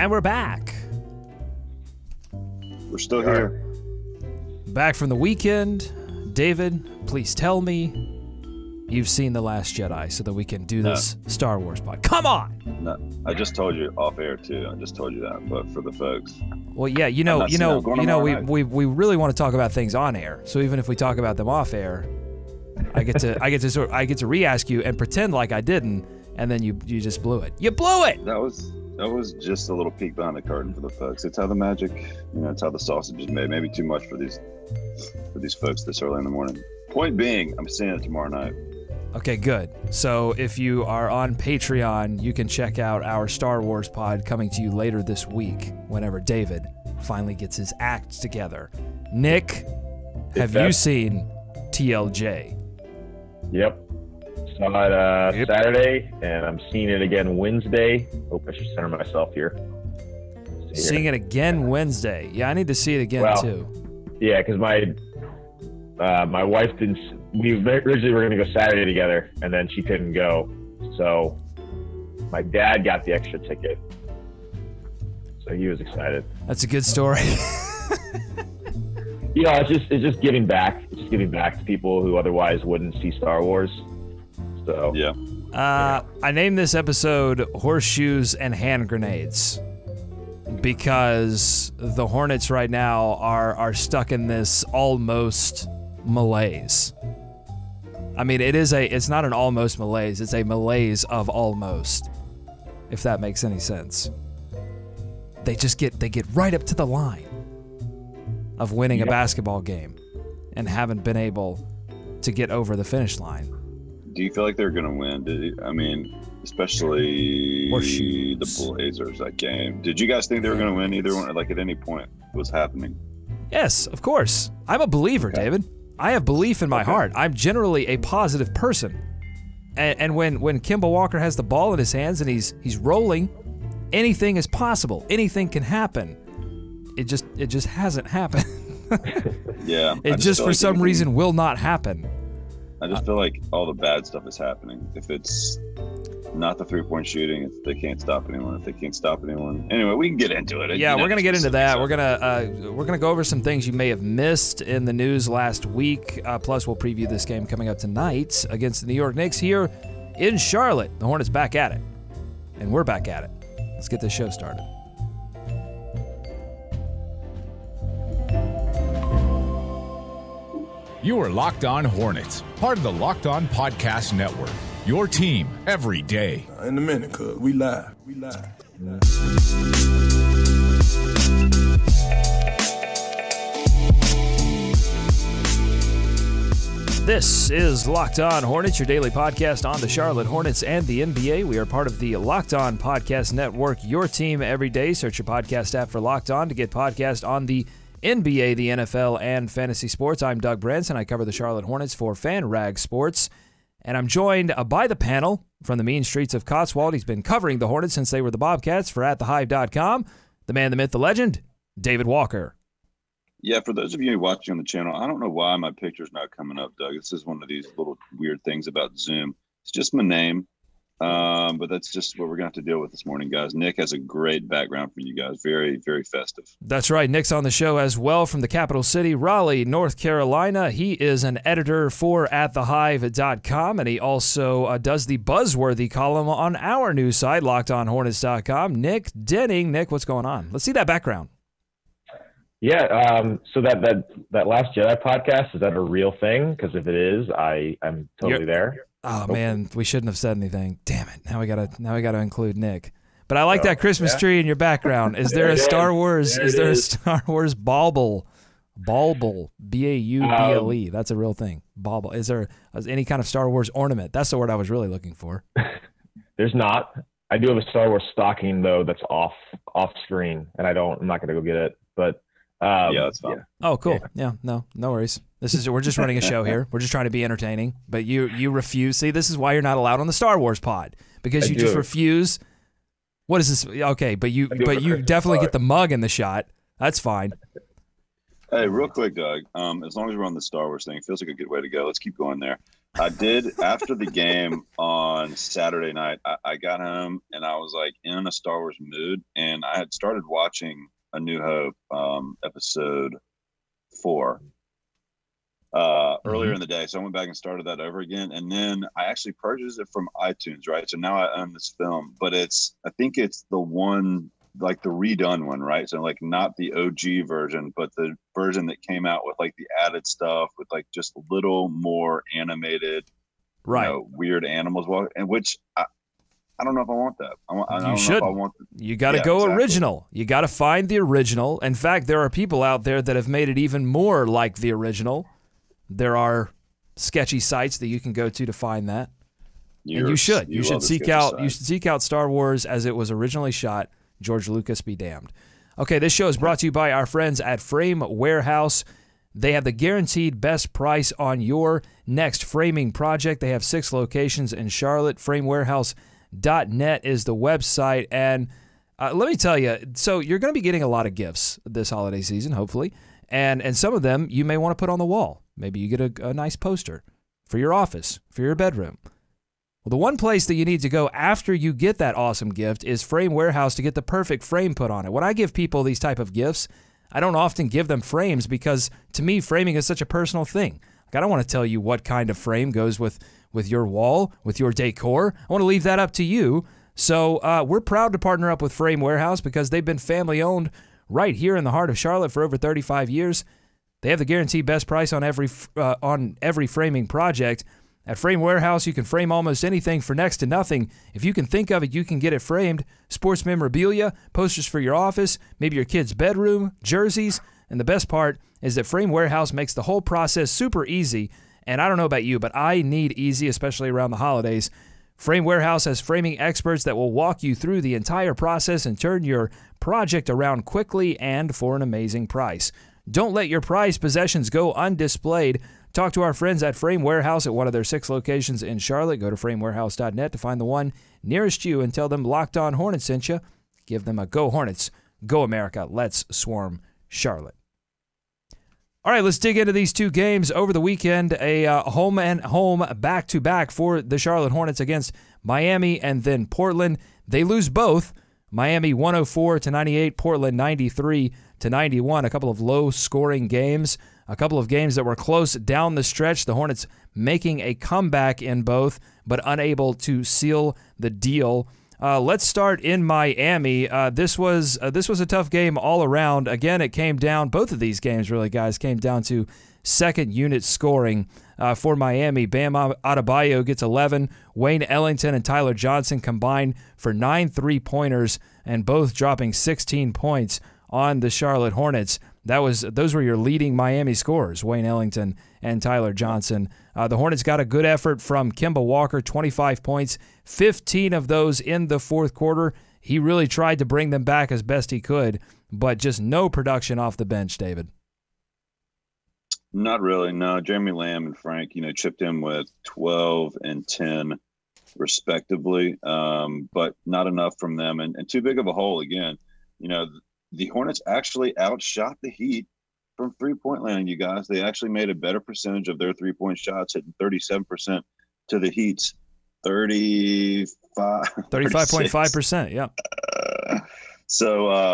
And we're back. We're still here. Back from the weekend. David, please tell me you've seen The Last Jedi so that we can do this Star Wars pod. Come on! No, I just told you off air too. I just told you that, but for the folks. Well, yeah, we really want to talk about things on air. So even if we talk about them off air, I get to re-ask you and pretend like I didn't, and then you just blew it. You blew it. That was just a little peek behind the curtain for the folks. It's how the magic, it's how the sausage is made. Maybe too much for these folks this early in the morning. Point being, I'm seeing it tomorrow night. Okay, good. So if you are on Patreon, you can check out our Star Wars pod coming to you later this week whenever David finally gets his act together. Nick, have you seen TLJ? Yep. Saw it Saturday, and I'm seeing it again Wednesday. Hope I should center myself here. Seeing it again Wednesday. Yeah, I need to see it again too. Yeah, because my wife didn't. We originally were going to go Saturday together, and then she couldn't go. So my dad got the extra ticket. So he was excited. That's a good story. It's just giving back. It's just giving back to people who otherwise wouldn't see Star Wars. So yeah. I named this episode Horseshoes and Hand Grenades because the Hornets right now are stuck in this almost malaise. I mean, it's not an almost malaise, it's a malaise of almost, if that makes any sense. They get right up to the line of winning a basketball game and haven't been able to get over the finish line. Do you feel like they're going to win? Especially the Blazers, that game. Did you guys think they were going to win either one? Like at any point it was happening? Yes, of course. I'm a believer, David. I have belief in my heart. I'm generally a positive person. And when Kemba Walker has the ball in his hands and he's rolling, anything is possible. Anything can happen. It just hasn't happened. Yeah. It just for some reason will not happen. I just feel like all the bad stuff is happening. If it's not the three-point shooting, they can't stop anyone. If they can't stop anyone, anyway, we can get into it. Yeah, we're gonna get into that. We're gonna go over some things you may have missed in the news last week. Plus, we'll preview this game coming up tonight against the New York Knicks here in Charlotte. The Hornets back at it, and we're back at it. Let's get this show started. You are Locked On Hornets, part of the Locked On Podcast Network. Your team every day. In a minute, cuz we live. This is Locked On Hornets, your daily podcast on the Charlotte Hornets and the NBA. We are part of the Locked On Podcast Network, your team every day. Search your podcast app for Locked On to get podcasts on the NBA, the NFL, and fantasy sports. I'm Doug Branson. I cover the Charlotte Hornets for FanRag Sports. And I'm joined by the panel from the mean streets of Cotswold. He's been covering the Hornets since they were the Bobcats for AtTheHive.com. The man, the myth, the legend, David Walker. Yeah, for those of you watching on the channel, I don't know why my picture's not coming up, Doug. This is one of these little weird things about Zoom. It's just my name. But that's just what we're going to have to deal with this morning, guys. Nick has a great background for you guys. Very, very festive. That's right. Nick's on the show as well from the capital city, Raleigh, North Carolina. He is an editor for AtTheHive.com, and he also does the buzzworthy column on our news site, LockedOnHornets.com. Nick Denning. Nick, what's going on? Let's see that background. Yeah, so that Last Jedi podcast, is that a real thing? Because if it is, I'm totally there. Oh man, we shouldn't have said anything. Damn it! Now we gotta include Nick. But I like that Christmas tree in your background. Is there a Star Wars? Is there a Star Wars bauble? Bauble, B-A-U-B-L-E. That's a real thing. Bauble. Is there any kind of Star Wars ornament? That's the word I was really looking for. There's not. I do have a Star Wars stocking though that's off screen, and I'm not gonna go get it. But yeah, that's fine. Yeah. Oh, cool. Yeah, no worries. We're just running a show here. We're just trying to be entertaining. But you refuse. See, this is why you're not allowed on the Star Wars pod, because you just refuse. What is this? Okay, but you definitely get the mug in the shot. That's fine. Hey, real quick, Doug. As long as we're on the Star Wars thing, it feels like a good way to go. Let's keep going there. I did after the game on Saturday night. I got home and I was like in a Star Wars mood, and I had started watching A New Hope, episode 4, earlier in the day. So I went back and started that over again, and then I actually purchased it from iTunes. Right, so now I own this film, but I think it's the one, like the redone one, right? So like not the OG version, but the version that came out with like the added stuff with like just a little more animated, right? Weird animals, and which I don't know if I want that. You should. You got to go exactly. Original. You got to find the original. In fact, there are people out there that have made it even more like the original. There are sketchy sites that you can go to find that. And you should. You should seek out Star Wars as it was originally shot. George Lucas be damned. Okay, this show is brought to you by our friends at Frame Warehouse. They have the guaranteed best price on your next framing project. They have 6 locations in Charlotte. FrameWarehouse.net is the website. And let me tell you, so you're going to be getting a lot of gifts this holiday season, hopefully. And some of them you may want to put on the wall. Maybe you get a nice poster for your office, for your bedroom. Well, the one place that you need to go after you get that awesome gift is Frame Warehouse to get the perfect frame put on it. When I give people these type of gifts, I don't often give them frames because, to me, framing is such a personal thing. Like, I don't want to tell you what kind of frame goes with your wall, with your decor. I want to leave that up to you. So we're proud to partner up with Frame Warehouse because they've been family-owned right here in the heart of Charlotte for over 35 years. They have the guaranteed best price on every framing project. At Frame Warehouse, you can frame almost anything for next to nothing. If you can think of it, you can get it framed. Sports memorabilia, posters for your office, maybe your kid's bedroom, jerseys. And the best part is that Frame Warehouse makes the whole process super easy. And I don't know about you, but I need easy, especially around the holidays. Frame Warehouse has framing experts that will walk you through the entire process and turn your project around quickly and for an amazing price. Don't let your prized possessions go undisplayed. Talk to our friends at Frame Warehouse at one of their 6 locations in Charlotte. Go to framewarehouse.net to find the one nearest you and tell them Locked On Hornets sent you. Give them a Go Hornets, Go America, Let's Swarm Charlotte. All right, let's dig into these 2 games over the weekend. A home and home back-to-back for the Charlotte Hornets against Miami and then Portland. They lose both. Miami 104-98, Portland 93-91. A couple of low-scoring games. A couple of games that were close down the stretch. The Hornets making a comeback in both, but unable to seal the deal. Let's start in Miami. This was a tough game all around. Again, it came down, both of these games really, guys, came down to second unit scoring for Miami. Bam Adebayo gets 11. Wayne Ellington and Tyler Johnson combined for 9 3-pointers and both dropping 16 points on the Charlotte Hornets. Those were your leading Miami scorers, Wayne Ellington and Tyler Johnson. The Hornets got a good effort from Kemba Walker, 25 points, 15 of those in the fourth quarter. He really tried to bring them back as best he could, but just no production off the bench, David. Not really, no. Jeremy Lamb and Frank, chipped in with 12 and 10 respectively, but not enough from them. And too big of a hole again. The Hornets actually outshot the Heat from three-point land, you guys. They actually made a better percentage of their three-point shots, hitting 37% to the Heat's 35.5%, yeah.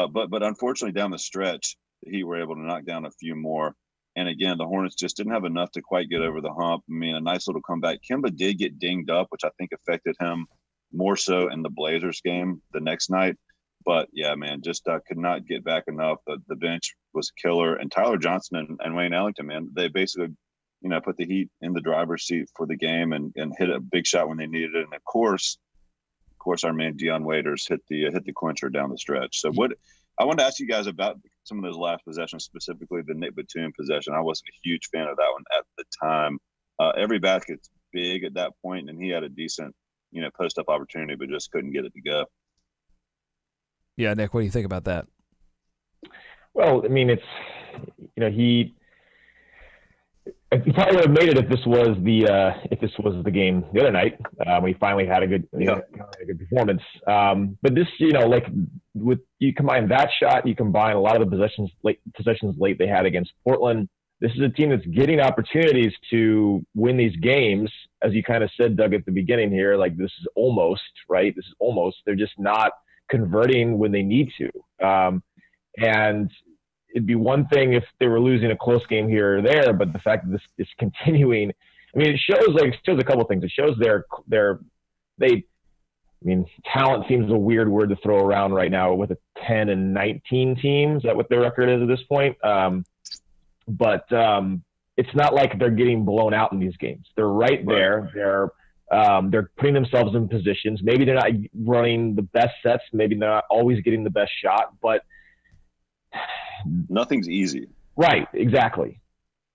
But unfortunately down the stretch, the Heat were able to knock down a few more. And again, the Hornets just didn't have enough to quite get over the hump. I mean, a nice little comeback. Kemba did get dinged up, which I think affected him more so in the Blazers game the next night. But, yeah, man, just could not get back enough. The bench was killer. And Tyler Johnson and Wayne Ellington, man, they basically, put the Heat in the driver's seat for the game and hit a big shot when they needed it. And, of course, our man Dion Waiters hit the clincher down the stretch. So I wanted to ask you guys about some of those last possessions, specifically the Nick Batum possession. I wasn't a huge fan of that one at the time. Every basket's big at that point, and he had a decent, post-up opportunity, but just couldn't get it to go. Yeah, Nick, what do you think about that? Well, I mean, it's, he probably would have made it if this was the game the other night when he finally had a good performance. But this, with you combine that shot, you combine a lot of the possessions late they had against Portland, this is a team that's getting opportunities to win these games. As you kind of said, Doug, at the beginning here, like this is almost, right? This is almost. They're just not converting when they need to. And it'd be one thing if they were losing a close game here or there, but the fact that this is continuing, I mean, it shows a couple things. It shows talent seems a weird word to throw around right now with a 10-19 team. Is that what their record is at this point? But it's not like they're getting blown out in these games. They're right there. They're putting themselves in positions. Maybe they're not running the best sets. Maybe they're not always getting the best shot, but nothing's easy. Right. Exactly.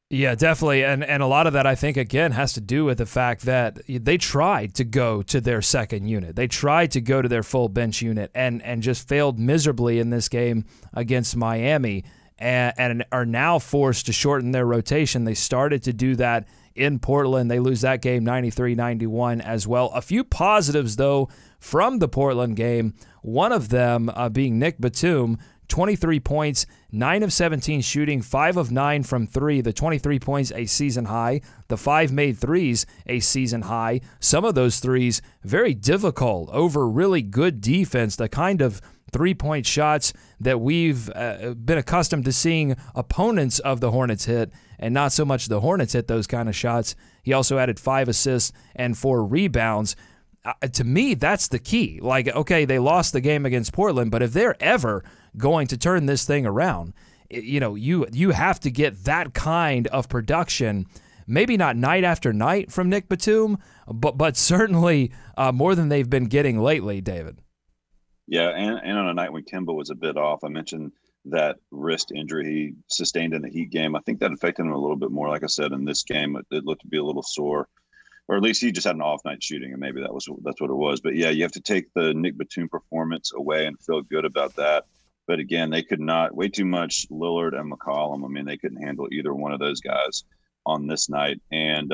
Yeah, definitely. And a lot of that, I think, again, has to do with the fact that they tried to go to their second unit. They tried to go to their full bench unit and just failed miserably in this game against Miami and are now forced to shorten their rotation. They started to do that in Portland. They lose that game 93-91 as well. A few positives, though, from the Portland game, one of them being Nick Batum, 23 points, 9 of 17 shooting, 5 of 9 from 3. The 23 points, a season high. The 5 made threes, a season high. Some of those threes very difficult over really good defense, the kind of three-point shots that we've been accustomed to seeing opponents of the Hornets hit, and not so much the Hornets hit those kind of shots. He also added 5 assists and 4 rebounds. To me, that's the key. Like, okay, they lost the game against Portland, but if they're ever going to turn this thing around, you have to get that kind of production, maybe not night after night from Nick Batum, but certainly more than they've been getting lately, David. Yeah, and on a night when Kemba was a bit off, I mentioned that wrist injury he sustained in the Heat game. I think that affected him a little bit more. Like I said, in this game, it looked to be a little sore. Or at least he just had an off night shooting, and maybe that's what it was. But yeah, you have to take the Nick Batum performance away and feel good about that. But again, they could not, way too much Lillard and McCollum. I mean, they couldn't handle either one of those guys on this night. And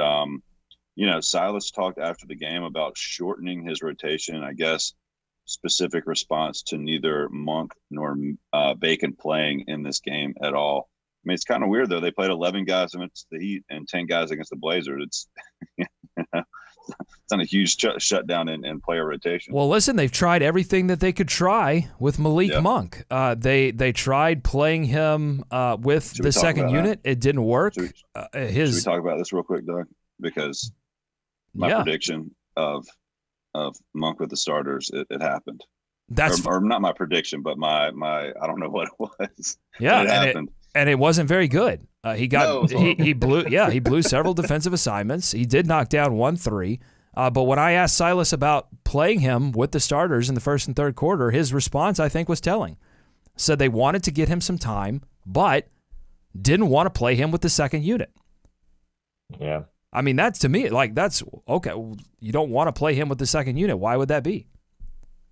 Silas talked after the game about shortening his rotation. I guess specific response to neither Monk nor Bacon playing in this game at all. I mean, it's kind of weird though. They played 11 guys against the Heat and 10 guys against the Blazers. It's it's on a huge shutdown in player rotation. Well, listen, they've tried everything that they could try with Malik Monk. They tried playing him with the second unit. It didn't work. Should we talk about this real quick, Doug? Because my prediction of Monk with the starters, it happened. That's or not my prediction, but my I don't know what it was. Yeah, it happened. And it wasn't very good. He blew several defensive assignments. He did knock down 1 3. But when I asked Silas about playing him with the starters in the first and third quarter, his response, I think, was telling. Said they wanted to get him some time, but didn't want to play him with the second unit. Yeah. I mean, that's to me, like, that's okay. You don't want to play him with the second unit. Why would that be?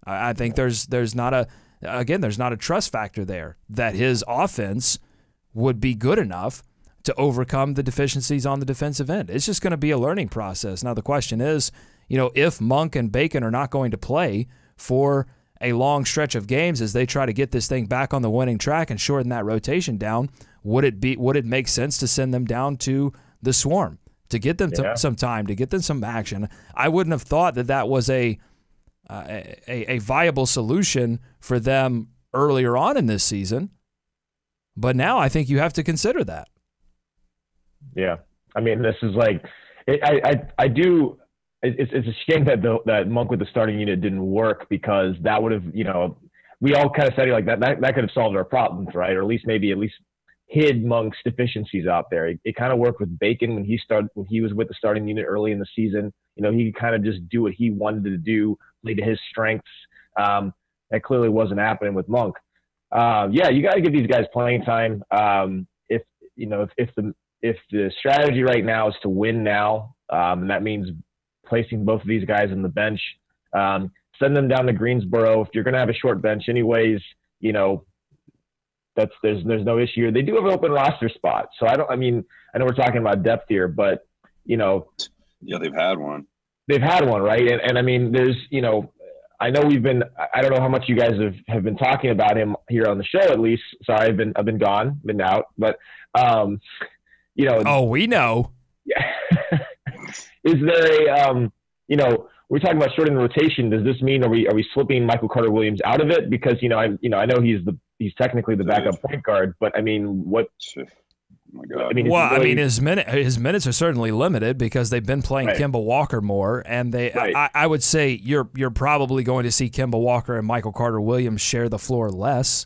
I think there's not a trust factor there that his offense would be good enough to overcome the deficiencies on the defensive end. It's just going to be a learning process. Now, the question is, if Monk and Bacon are not going to play for a long stretch of games as they try to get this thing back on the winning track and shorten that rotation down, would it make sense to send them down to the Swarm to get them some time, to get them some action? I wouldn't have thought that was a viable solution for them earlier on in this season. But now I think you have to consider that. Yeah. I mean, this is like, it's a shame that Monk with the starting unit didn't work, because that would have, we all kind of said like that could have solved our problems, right? Or at least hid Monk's deficiencies out there. It kind of worked with Bacon when he was with the starting unit early in the season. He could kind of just do what he wanted to do, play to his strengths. That clearly wasn't happening with Monk. You got to give these guys playing time. If the strategy right now is to win now, and that means placing both of these guys on the bench, send them down to Greensboro. If you're going to have a short bench anyways, there's no issue. They do have an open roster spot. So I know we're talking about depth here, but yeah, they've had one. They've had one, right? And I mean, there's, I know I don't know how much you guys have been talking about him here on the show, at least. Sorry, I've been gone, been out, but Oh, we know. Yeah. Is there a we're talking about shortening the rotation. Does this mean are we slipping Michael Carter-Williams out of it because I know he's technically the backup point guard, but I mean what? Oh my God. His minutes are certainly limited because they've been playing Kemba Walker more, and I would say you're probably going to see Kemba Walker and Michael Carter-Williams share the floor less.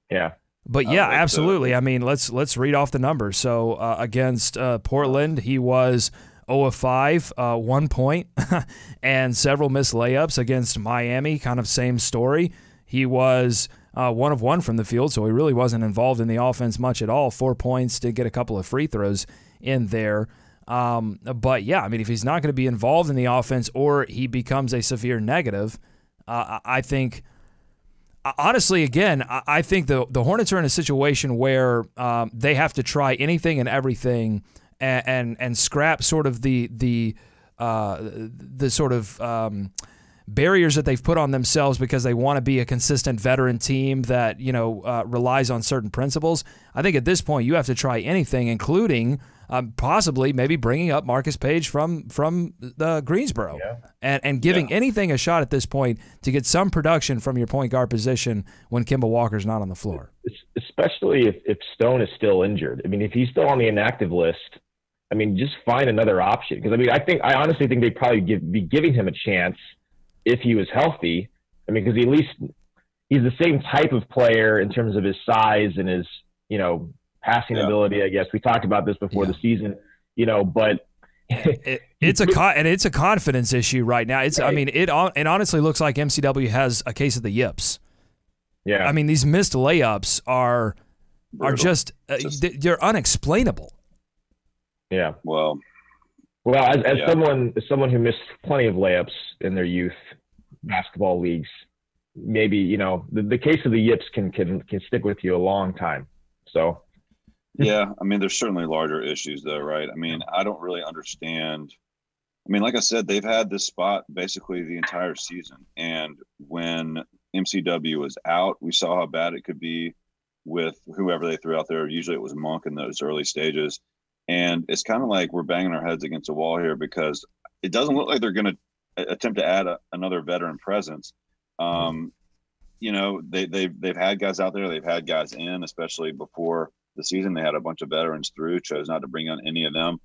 Yeah. But yeah, absolutely. I mean, let's read off the numbers. So against Portland, he was 0 of 5, 1 point, and several missed layups. Against Miami, kind of same story. He was 1 of 1 from the field, so he really wasn't involved in the offense much at all. 4 points, did get a couple of free throws in there. But yeah, I mean, if he's not going to be involved in the offense or he becomes a severe negative, I think. Honestly, again, I think the Hornets are in a situation where they have to try anything and everything and scrap sort of the sort of barriers that they've put on themselves because they want to be a consistent veteran team that relies on certain principles. I think at this point you have to try anything, including possibly maybe bringing up Marcus Page from the Greensboro and giving anything a shot at this point to get some production from your point guard position when Kemba Walker's not on the floor. Especially if Stone is still injured. I mean, if he's still on the inactive list, I mean, just find another option. Because I honestly think they'd probably be giving him a chance if he was healthy. I mean, because at least he's the same type of player in terms of his size and his passing ability, I guess. We talked about this before the season, but it's a confidence issue right now. I mean, it honestly looks like MCW has a case of the yips. Yeah. I mean, these missed layups are just they're unexplainable. Yeah. Well, as someone who missed plenty of layups in their youth basketball leagues, maybe the case of the yips can stick with you a long time. So. Yeah, I mean, there's certainly larger issues, though, right? I mean, I don't really understand. I mean, like I said, they've had this spot basically the entire season. And when MCW was out, we saw how bad it could be with whoever they threw out there. Usually it was Monk in those early stages. And it's kind of like we're banging our heads against a wall here because it doesn't look like they're going to attempt to add another veteran presence. They've had guys out there. They've had guys in, especially before the season. They had a bunch of veterans through, chose not to bring on any of them.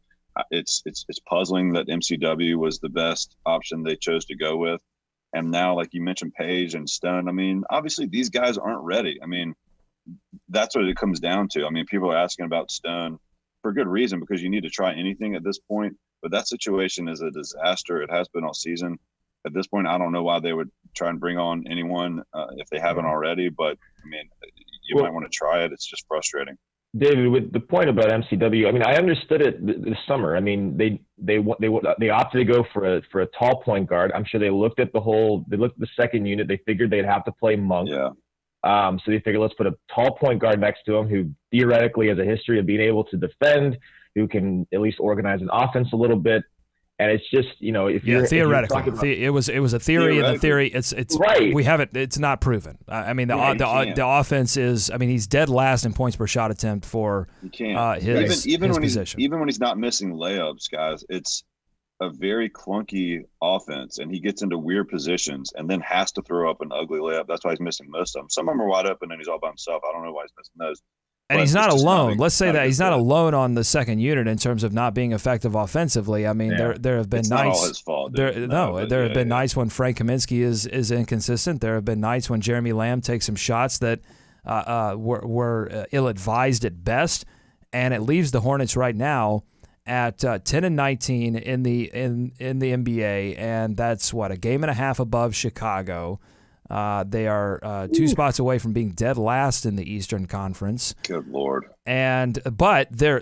It's puzzling that MCW was the best option they chose to go with. And now, like you mentioned, Page and Stone, I mean, obviously these guys aren't ready. I mean, that's what it comes down to. I mean, people are asking about Stone for good reason because you need to try anything at this point. But that situation is a disaster. It has been all season. At this point, I don't know why they would try and bring on anyone if they haven't already. But, I mean, you might want to try it. It's just frustrating. David, with the point about MCW, I mean, I understood it this summer. I mean, they opted to go for a tall point guard. I'm sure they looked at the second unit. They figured they'd have to play Monk. Yeah. So they figured let's put a tall point guard next to him who theoretically has a history of being able to defend, who can at least organize an offense a little bit. And it's just, theoretically, it was a theory, and the theory it's right. We haven't. It's not proven. I mean, the offense is. I mean, he's dead last in points per shot attempt for his position. Even when he's not missing layups, guys, it's a very clunky offense, and he gets into weird positions, and then has to throw up an ugly layup. That's why he's missing most of them. Some of them are wide open, and he's all by himself. I don't know why he's missing those. And he's not alone. Let's say that he's not alone on the second unit in terms of not being effective offensively. I mean, there have been it's nights. Not all his fault. There have been nights when Frank Kaminsky is inconsistent. There have been nights when Jeremy Lamb takes some shots that were ill-advised at best, and it leaves the Hornets right now at 10-19 in the NBA, and that's a game and a half above Chicago. They are 2 spots away from being dead last in the Eastern Conference. Good Lord! But their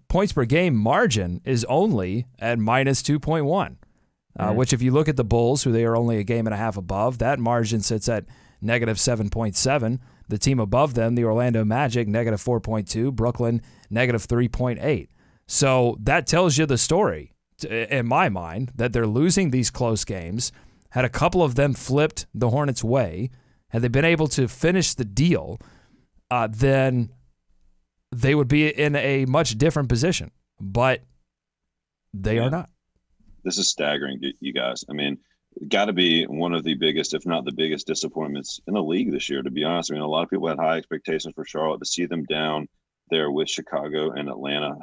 points per game margin is only at minus 2.1, which if you look at the Bulls, who they are only a game and a half above, that margin sits at negative 7.7. The team above them, the Orlando Magic, negative 4.2. Brooklyn, negative 3.8. So that tells you the story, in my mind, that they're losing these close games. Had a couple of them flipped the Hornets' way, had they been able to finish the deal, then they would be in a much different position, but they are not. This is staggering, you guys. I mean, got to be one of the biggest, if not the biggest, disappointments in the league this year, to be honest. I mean, a lot of people had high expectations for Charlotte. To see them down there with Chicago and Atlanta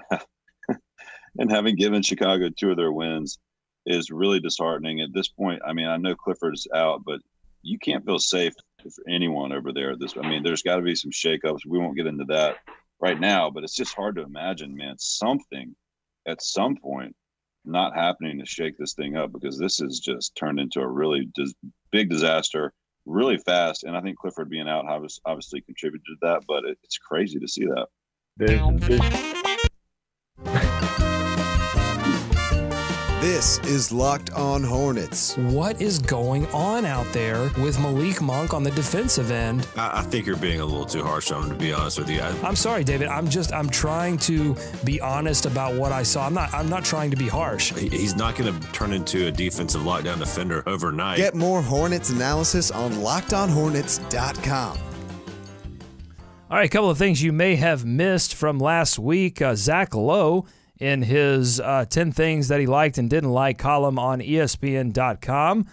and having given Chicago 2 of their wins is really disheartening at this point. I mean, I know Clifford's out, but you can't feel safe for anyone over there. I mean, there's got to be some shakeups. We won't get into that right now, but it's just hard to imagine, man, something at some point not happening to shake this thing up, because this has just turned into a really big disaster really fast. And I think Clifford being out obviously contributed to that, but it's crazy to see that. This is Locked On Hornets. What is going on out there with Malik Monk on the defensive end? I think you're being a little too harsh on him, to be honest with you. I'm sorry, David. I'm trying to be honest about what I saw. I'm not trying to be harsh. He's not going to turn into a defensive lockdown defender overnight. Get more Hornets analysis on LockedOnHornets.com. All right, a couple of things you may have missed from last week. Zach Lowe, in his 10 things that he liked and didn't like column on ESPN.com,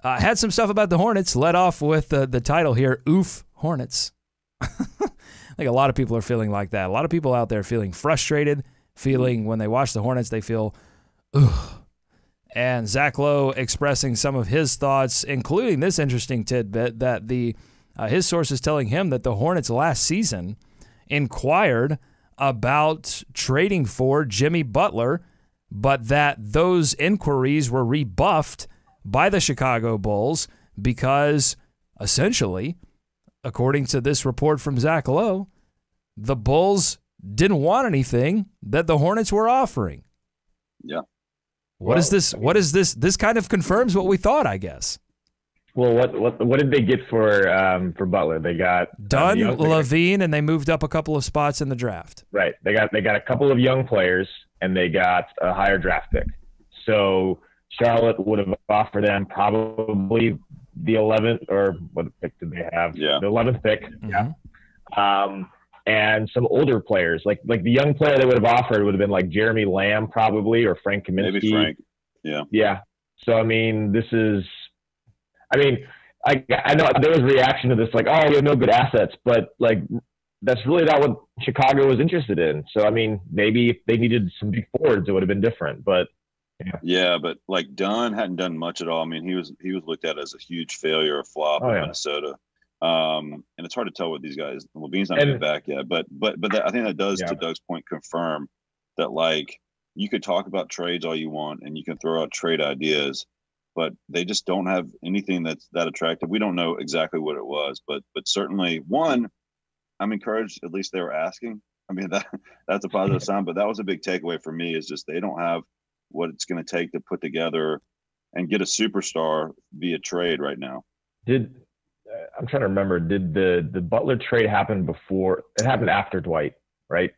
had some stuff about the Hornets, led off with the title here, Oof, Hornets. I think a lot of people are feeling like that. A lot of people out there feeling frustrated, feeling when they watch the Hornets, they feel, ugh. And Zach Lowe expressing some of his thoughts, including this interesting tidbit that his sources telling him that the Hornets last season inquired about trading for Jimmy Butler, but that those inquiries were rebuffed by the Chicago Bulls because, essentially, according to this report from Zach Lowe, the Bulls didn't want anything that the Hornets were offering. Yeah. What is this? What is this? This kind of confirms what we thought, I guess. Well, what did they get for Butler? They got Dunn, Levine, and they moved up a couple of spots in the draft. Right. They got a couple of young players, and they got a higher draft pick. So Charlotte would have offered them probably the 11th, or what pick did they have? Yeah. The 11th pick. Mm-hmm. Yeah. And some older players, like the young player they would have offered would have been like Jeremy Lamb probably, or Frank Kaminsky. Maybe Frank. Yeah. Yeah. So I mean, I know there was a reaction to this, like, oh, we have no good assets, but like that's really not what Chicago was interested in. So I mean, maybe if they needed some big forwards, it would have been different. But yeah, but like Dunn hadn't done much at all. I mean, he was looked at as a huge failure, a flop in Minnesota. And it's hard to tell what these guys. Levine's not good back yet, but I think that does, to Doug's point, confirm that like you could talk about trades all you want, and you can throw out trade ideas, but they just don't have anything that's that attractive. We don't know exactly what it was, but certainly one, I'm encouraged. At least they were asking. I mean, that's a positive sign. But that was a big takeaway for me, is just they don't have what it's going to take to put together and get a superstar via trade right now. I'm trying to remember, did the Butler trade happen before? It happened after Dwight, right?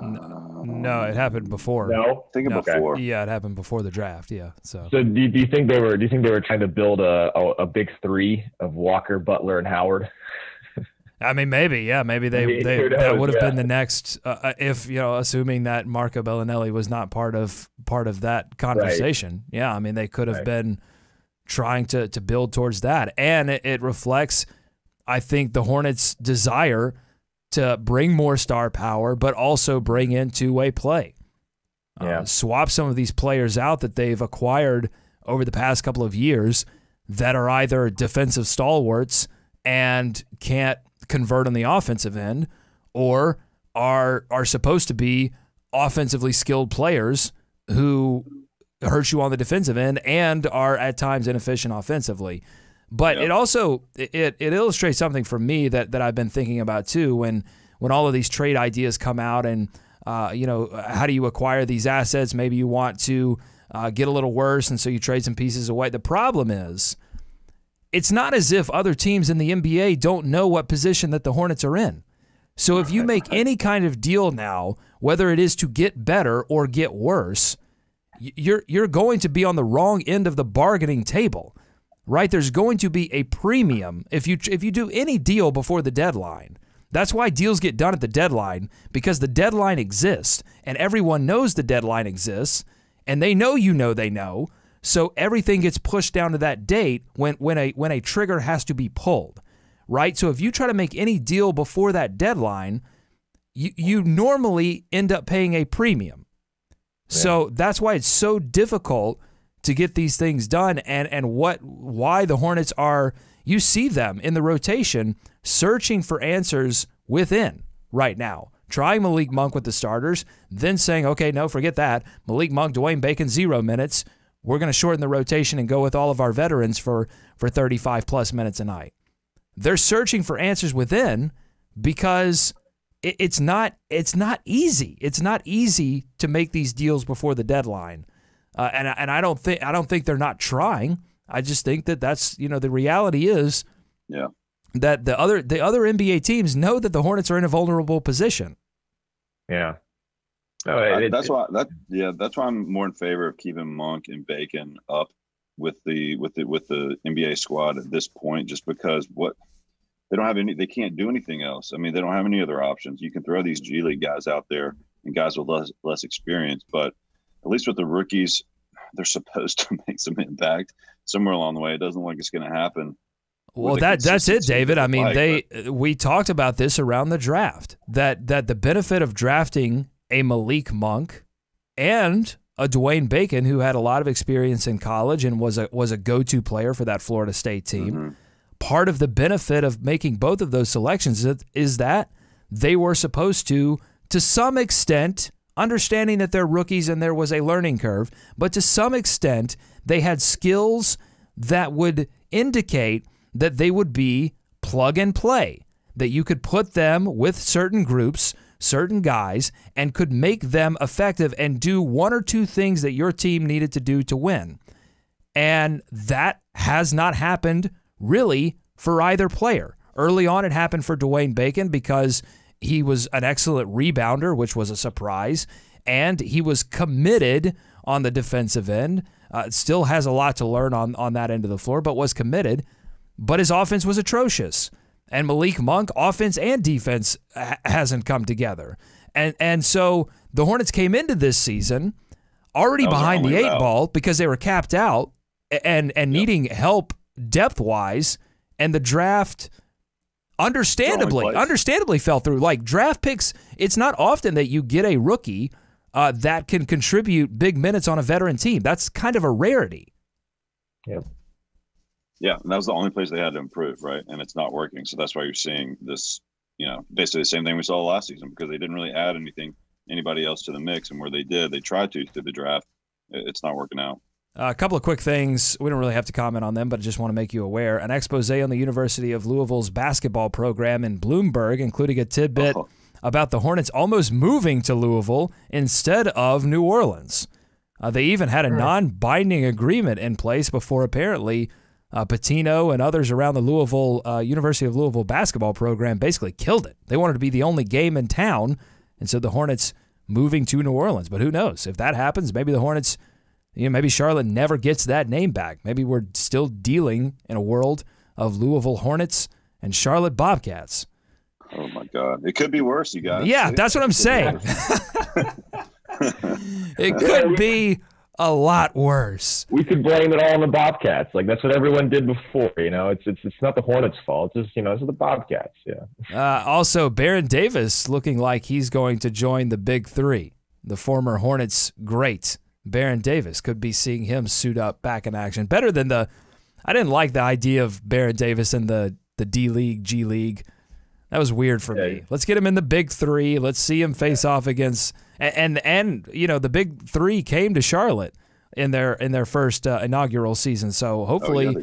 No, it happened before. No, before. Yeah, it happened before the draft. Yeah. So do you think they were trying to build a big three of Walker, Butler, and Howard? I mean, maybe, yeah, maybe that would have been the next, if assuming that Marco Bellinelli was not part of that conversation. Right. Yeah, I mean, they could have been trying to build towards that, and it reflects, I think, the Hornets' desire to bring more star power, but also bring in two-way play. Swap some of these players out that they've acquired over the past couple of years that are either defensive stalwarts and can't convert on the offensive end, or are supposed to be offensively skilled players who hurt you on the defensive end and are at times inefficient offensively. But it also it illustrates something for me that I've been thinking about too, when all of these trade ideas come out, and how do you acquire these assets? Maybe you want to get a little worse, and so you trade some pieces away. The problem is, it's not as if other teams in the NBA don't know what position that the Hornets are in. So if you make any kind of deal now, whether it is to get better or get worse, you're going to be on the wrong end of the bargaining table, right? There's going to be a premium if you do any deal before the deadline. That's why deals get done at the deadline, because the deadline exists, and everyone knows the deadline exists, and they know they know, so everything gets pushed down to that date when a trigger has to be pulled, right? So if you try to make any deal before that deadline, you normally end up paying a premium. Yeah. So that's why it's so difficult to get these things done, and why the Hornets are, you see them in the rotation searching for answers within right now. Trying Malik Monk with the starters, then saying, okay, no, forget that. Malik Monk, Dwayne Bacon, 0 minutes. We're going to shorten the rotation and go with all of our veterans for 35-plus minutes a night. They're searching for answers within because it's not easy. It's not easy to make these deals before the deadline. And I don't think they're not trying. I just think that's, the reality is that the other NBA teams know that the Hornets are in a vulnerable position. Yeah. No, that's why I'm more in favor of keeping Monk and Bacon up with the NBA squad at this point, just because they can't do anything else. I mean, they don't have any other options. You can throw these G League guys out there and guys with less experience, but at least with the rookies, they're supposed to make some impact somewhere along the way. It doesn't look like it's going to happen. Well, that's it, David. I mean, we talked about this around the draft, that the benefit of drafting a Malik Monk and a Dwayne Bacon, who had a lot of experience in college and was a go-to player for that Florida State team. Mm-hmm. Part of the benefit of making both of those selections is that they were supposed to some extent, understanding that they're rookies and there was a learning curve, but to some extent, they had skills that would indicate that they would be plug and play, that you could put them with certain groups, certain guys, and could make them effective and do one or two things that your team needed to do to win. And that has not happened really for either player. Early on, it happened for Dwayne Bacon because he was an excellent rebounder, which was a surprise, and he was committed on the defensive end. Still has a lot to learn on that end of the floor, but was committed. But his offense was atrocious. And Malik Monk, offense and defense, hasn't come together. And so the Hornets came into this season already behind the 8-ball because they were capped out and needing help depth-wise, and the draft understandably fell through. Like, draft picks, it's not often that you get a rookie that can contribute big minutes on a veteran team. That's kind of a rarity. Yep. Yeah, and that was the only place they had to improve, right? And it's not working. So that's why you're seeing this, basically the same thing we saw last season, because they didn't really add anybody else to the mix. And where they did, they tried to through the draft. It's not working out. A couple of quick things. We don't really have to comment on them, but I just want to make you aware. An expose on the University of Louisville's basketball program in Bloomberg, including a tidbit about the Hornets almost moving to Louisville instead of New Orleans. They even had a non-binding agreement in place before apparently Patino and others around the University of Louisville basketball program basically killed it. They wanted to be the only game in town, and so the Hornets moving to New Orleans. But who knows? If that happens, maybe the Hornets, maybe Charlotte never gets that name back. Maybe we're still dealing in a world of Louisville Hornets and Charlotte Bobcats. Oh, my God. It could be worse, you guys. Yeah, that's what I'm saying. It could be a lot worse. We could blame it all on the Bobcats. Like, that's what everyone did before. It's not the Hornets' fault. It's just, it's the Bobcats. Yeah. Also, Baron Davis looking like he's going to join the Big Three. The former Hornets great Baron Davis, could be seeing him suit up back in action. Better than I didn't like the idea of Baron Davis in the D-League, G-League. That was weird for me. Let's get him in the Big Three. Let's see him face off against and the Big Three came to Charlotte in their first inaugural season. So hopefully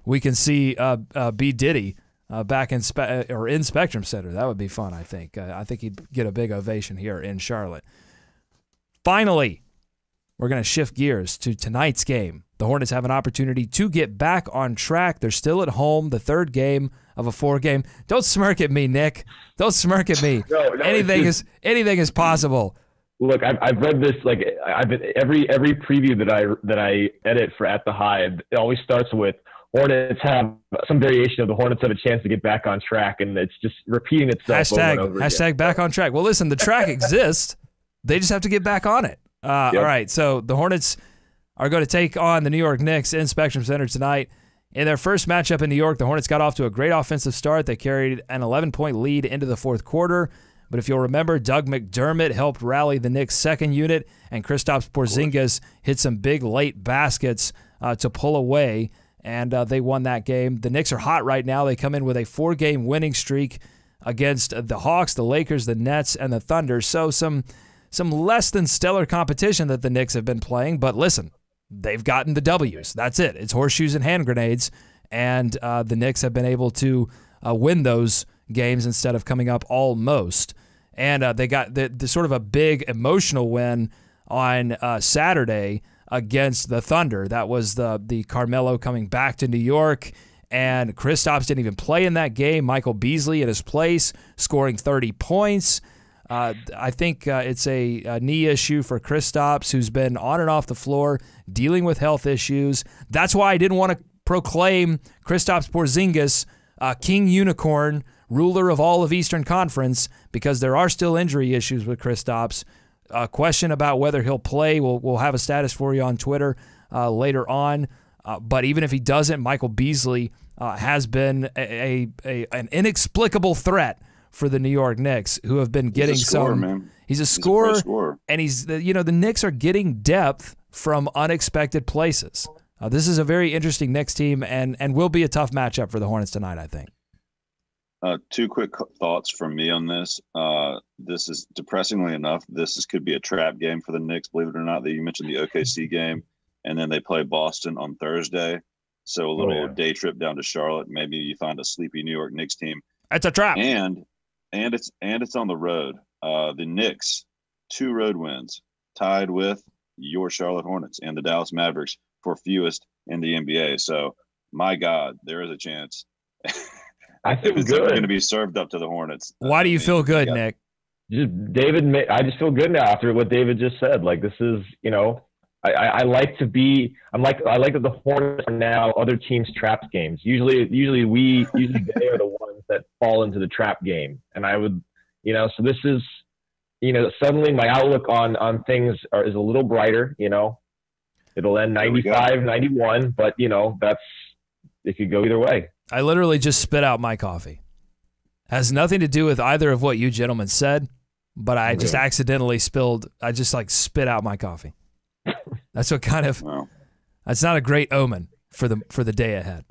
we can see B Diddy back in Spectrum Center. That would be fun. I think he'd get a big ovation here in Charlotte. Finally, we're going to shift gears to tonight's game. The Hornets have an opportunity to get back on track. They're still at home, the third game of a 4-game. Don't smirk at me, Nick. Don't smirk at me. No, anything is possible. Look, I've read this, like, every preview that I edit for At the Hive, it always starts with Hornets have some variation of the Hornets have a chance to get back on track, and it's just repeating itself over and over hashtag again. back on track. Well, listen, the track exists. They just have to get back on it. All right, so the Hornets are going to take on the New York Knicks in Spectrum Center tonight. In their first matchup in New York, the Hornets got off to a great offensive start. They carried an 11-point lead into the fourth quarter. But if you'll remember, Doug McDermott helped rally the Knicks' second unit, and Kristaps Porzingis hit some big late baskets to pull away, and they won that game. The Knicks are hot right now. They come in with a 4-game winning streak against the Hawks, the Lakers, the Nets, and the Thunder. So some less than stellar competition that the Knicks have been playing. But listen, they've gotten the W's. That's it. It's horseshoes and hand grenades, and the Knicks have been able to win those games instead of coming up almost. And they got the sort of a big emotional win on Saturday against the Thunder. That was the Carmelo coming back to New York, and Kristaps didn't even play in that game. Michael Beasley in his place, scoring 30 points. I think it's a knee issue for Kristaps, who's been on and off the floor, dealing with health issues. That's why I didn't want to proclaim Kristaps Porzingis King Unicorn, ruler of all of Eastern Conference, because there are still injury issues with Kristaps. A question about whether he'll play, we'll have a status for you on Twitter later on. But even if he doesn't, Michael Beasley has been an inexplicable threat for the New York Knicks, who have been getting man. He's a scorer, scorer. And the Knicks are getting depth from unexpected places. This is a very interesting Knicks team, and will be a tough matchup for the Hornets tonight, I think. Two quick thoughts from me on this. This is, depressingly enough, could be a trap game for the Knicks, believe it or not. That you mentioned the OKC game, and then they play Boston on Thursday. So a little day trip down to Charlotte. Maybe you find a sleepy New York Knicks team. It's a trap. And it's on the road. The Knicks, 2 road wins, tied with your Charlotte Hornets and the Dallas Mavericks for fewest in the NBA. So, my God, there is a chance. I feel it's good. going to be served up to the Hornets. Why do you feel good, Nick? I just feel good now after what David just said. Like, this is, I like that the Hornets are now other teams' traps games. Usually they are the ones that fall into the trap game. And I would, so this is, suddenly my outlook on things is a little brighter, It'll end 95, 91, but, it could go either way. I literally just spit out my coffee. Has nothing to do with either of what you gentlemen said, but I just accidentally spit out my coffee. That's what kind of, that's not a great omen for the day ahead.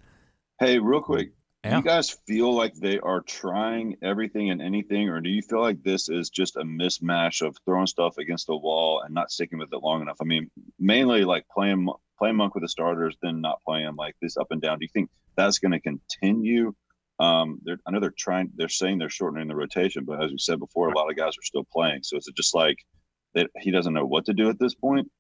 Hey, real quick, do you guys feel like they are trying everything and anything, or do you feel like this is just a mismatch of throwing stuff against the wall and not sticking with it long enough? I mean, mainly like playing Monk with the starters, then not playing like this up and down. Do you think that's going to continue? I know they're saying they're shortening the rotation, but as we said before, a lot of guys are still playing. So is it just like that he doesn't know what to do at this point?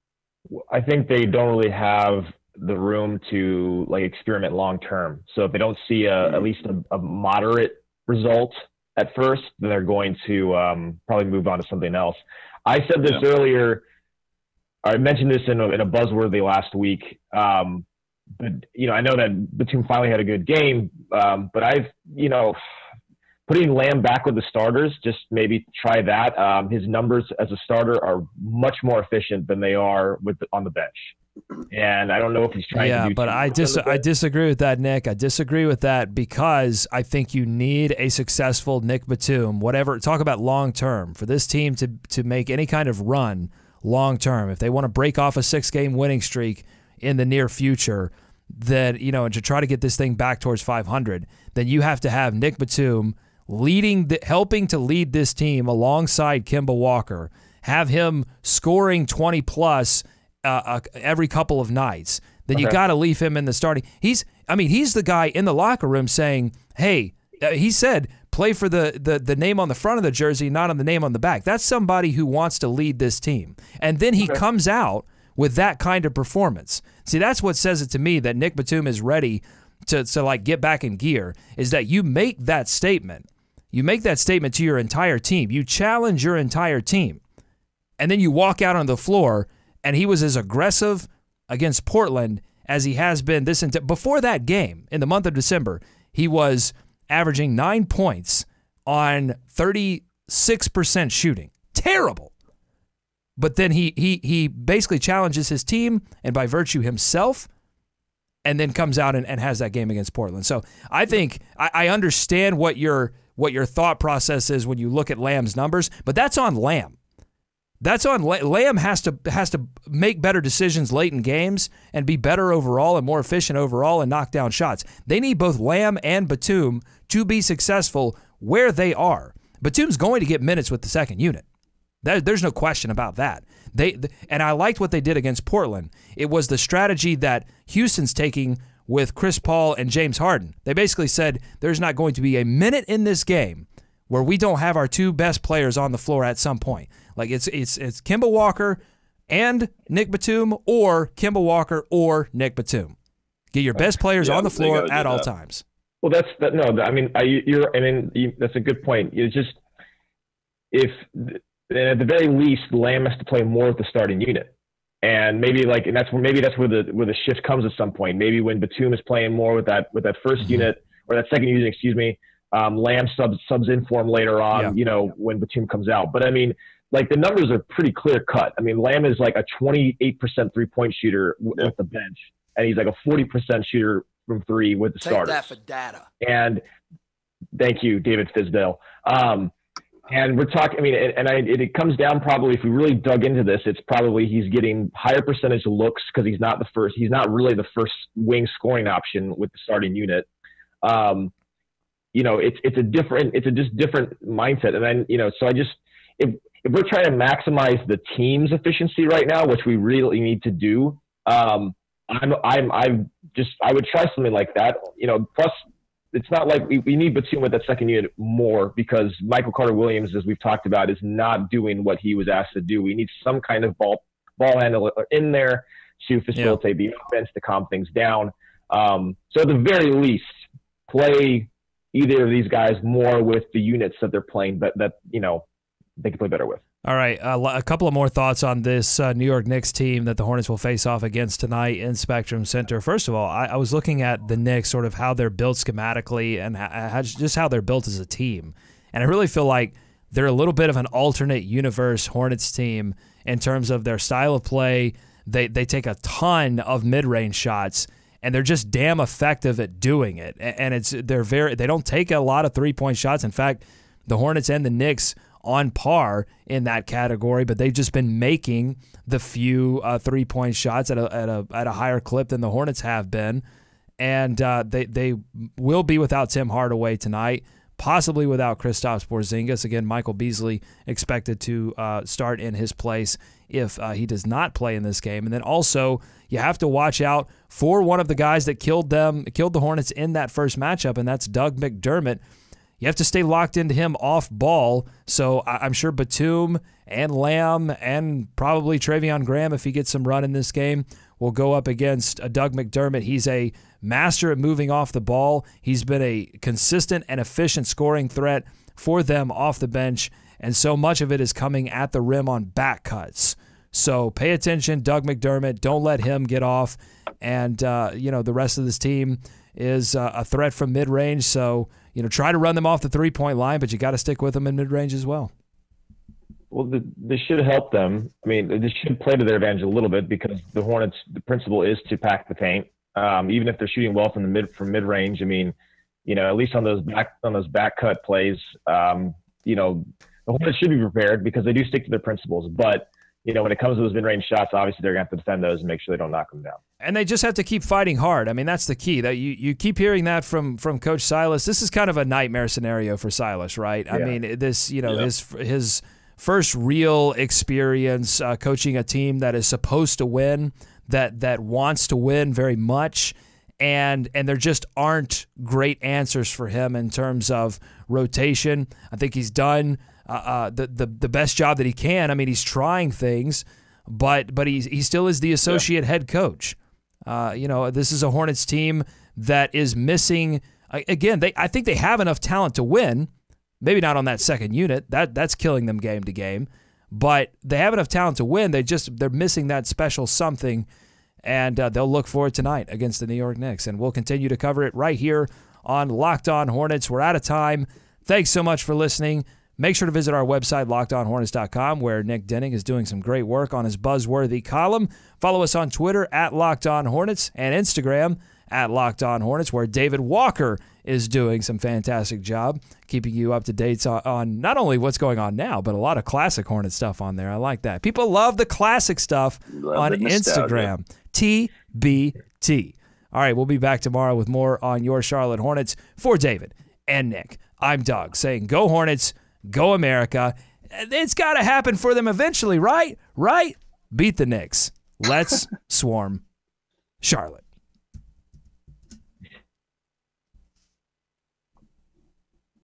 I think they don't really have the room to like experiment long term. So if they don't see at least a moderate result at first, then they're going to probably move on to something else. I said this earlier. I mentioned this in a buzzworthy last week. But I know that Batum finally had a good game. But I've putting Lamb back with the starters, just maybe try that. His numbers as a starter are much more efficient than they are on the bench. And I don't know if he's trying to do. Yeah, but I disagree with that, Nick. I disagree with that because I think you need a successful Nick Batum, whatever. Talk about long term for this team to make any kind of run long term. If they want to break off a 6-game winning streak in the near future, then and to try to get this thing back towards 500, then you have to have Nick Batum helping to lead this team alongside Kemba Walker. Have him scoring 20 plus. Every couple of nights, then you got to leave him in the starting. He's the guy in the locker room saying, "Hey," he said, "play for the name on the front of the jersey, not on the name on the back." That's somebody who wants to lead this team, and then he comes out with that kind of performance. See, that's what says it to me that Nick Batum is ready to like get back in gear. Is that you make that statement? You make that statement to your entire team. You challenge your entire team, and then you walk out on the floor. And he was as aggressive against Portland as he has been before that game in the month of December. He was averaging 9 points on 36% shooting. Terrible. But then he basically challenges his team and by virtue himself, and then comes out and has that game against Portland. So I think I understand what your thought process is when you look at Lamb's numbers, but that's on Lamb. That's on Lamb has to make better decisions late in games and be better overall and more efficient overall and knock down shots. They need both Lamb and Batum to be successful where they are. Batum's going to get minutes with the second unit. There's no question about that. And I liked what they did against Portland. It was the strategy that Houston's taking with Chris Paul and James Harden. They basically said there's not going to be a minute in this game where we don't have our two best players on the floor at some point. Like it's Kemba Walker and Nick Batum, or Kemba Walker or Nick Batum. Get your best players on the floor at all times. Well, that's a good point. It's just if at the very least Lamb has to play more with the starting unit, and maybe that's where the shift comes at some point. Maybe when Batum is playing more with that first unit or that second unit, Lamb subs in for him later on. Yeah. When Batum comes out, but the numbers are pretty clear cut. Lamb is like a 28% 3-point shooter with the bench, and he's like a 40% shooter from three with the starters. Take that for data. And thank you, David Fisdale. And we're talking. It comes down probably, if we really dug into this, it's probably he's getting higher percentage of looks because he's not really the first wing scoring option with the starting unit. It's a different mindset. And then so if we're trying to maximize the team's efficiency right now, which we really need to do, I would try something like that. Plus it's not like we need Batum with that second unit more, because Michael Carter-Williams, as we've talked about, is not doing what he was asked to do. We need some kind of ball handler in there to facilitate the offense, to calm things down. So at the very least, play either of these guys more with the units that they're playing that they can play better with. All right, a couple of more thoughts on this New York Knicks team that the Hornets will face off against tonight in Spectrum Center. First of all, I was looking at the Knicks, sort of how they're built schematically and how they're built as a team. And I really feel like they're a little bit of an alternate universe Hornets team in terms of their style of play. They take a ton of mid-range shots, and they're just damn effective at doing it. And they don't take a lot of three-point shots. In fact, the Hornets and the Knicks on par in that category, but they've just been making the few three-point shots at a higher clip than the Hornets have been. And they will be without Tim Hardaway tonight, possibly without Kristaps Porzingis. Again, Michael Beasley expected to start in his place if he does not play in this game. And then also, you have to watch out for one of the guys that killed the Hornets in that first matchup, and that's Doug McDermott. You have to stay locked into him off ball. So I'm sure Batum and Lamb and probably Treveon Graham, if he gets some run in this game, will go up against Doug McDermott. He's a master at moving off the ball. He's been a consistent and efficient scoring threat for them off the bench, and so much of it is coming at the rim on back cuts. So pay attention, Doug McDermott. Don't let him get off. And, the rest of this team is a threat from mid-range. So, try to run them off the three-point line, but you got to stick with them in mid-range as well. Well, this should help them. This should play to their advantage a little bit, because the Hornets, the principle is to pack the paint. Even if they're shooting well from mid-range, at least on those back cut plays, the Hornets should be prepared because they do stick to their principles. But when it comes to those mid-range shots, obviously they're going to have to defend those and make sure they don't knock them down. And they just have to keep fighting hard. That's the key. That you keep hearing that from Coach Silas. This is kind of a nightmare scenario for Silas, right? Yeah. His first real experience coaching a team that is supposed to win, that wants to win very much, and there just aren't great answers for him in terms of rotation. I think he's done the best job that he can. He's trying things, but he still is the associate head coach. This is a Hornets team that is missing. Again, I think they have enough talent to win. Maybe not on that second unit. That's killing them game to game. But they have enough talent to win. They're missing that special something. and they'll look for it tonight against the New York Knicks. And we'll continue to cover it right here on Locked On Hornets. We're out of time. Thanks so much for listening. Make sure to visit our website, LockedOnHornets.com, where Nick Denning is doing some great work on his buzzworthy column. Follow us on Twitter at Locked On Hornets and Instagram at Locked On Hornets, where David Walker is doing some fantastic job keeping you up to date on not only what's going on now, but a lot of classic Hornet stuff on there. I like that. People love the classic stuff on Instagram. TBT. All right, we'll be back tomorrow with more on your Charlotte Hornets. For David and Nick, I'm Doug saying go Hornets, go America. It's got to happen for them eventually, right? Right? Beat the Knicks. Let's swarm Charlotte.